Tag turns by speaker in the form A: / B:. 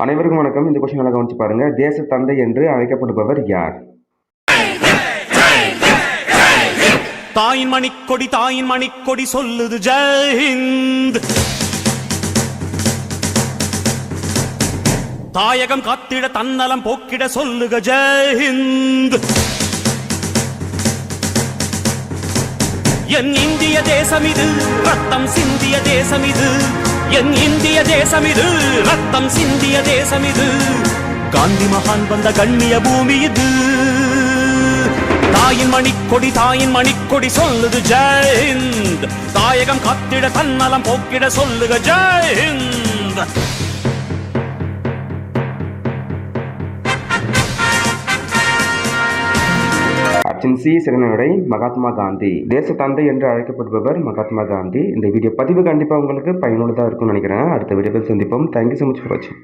A: அனைவருக்கும் வணக்கம். இந்த கொஸ்டின் நல்லா கவனிச்சு பாருங்க. தேச தந்தை என்று அழைக்கப்படுபவர் யார்?
B: தாயின் மணிக்கொடி சொல்லுது ஜெயஹிந்த். தாயகம் காத்திட தன்னலம் போக்கிட சொல்லுக ஜெயஹிந்த். என் இந்திய தேசம் இது, ரத்தம் சிந்திய தேசம் இது. என் இந்திய தேசம் இது, ரத்தம் சிந்திய தேசம் இது. காந்தி மகான் வந்த கண்ணிய பூமி இது. தாயின் மணிக்கொடி சொல்லுது ஜெயஹிந்த். தாயகம் காத்திட தன்னலம் போக்கிட சொல்லுக ஜெயஹிந்த்.
A: ஆப்ஷன் சி சரியான விடை மகாத்மா காந்தி. தேச தந்தை என்று அழைக்கப்படுபவர் மகாத்மா காந்தி. இந்த வீடியோ பதிவு கண்டிப்பாக உங்களுக்கு பயனுள்ளதாக இருக்கும்னு நினைக்கிறேன். அடுத்த வீடியோவில் சந்திப்போம். தேங்க்யூ ஸோ மச் ஃபார் வாட்சிங்.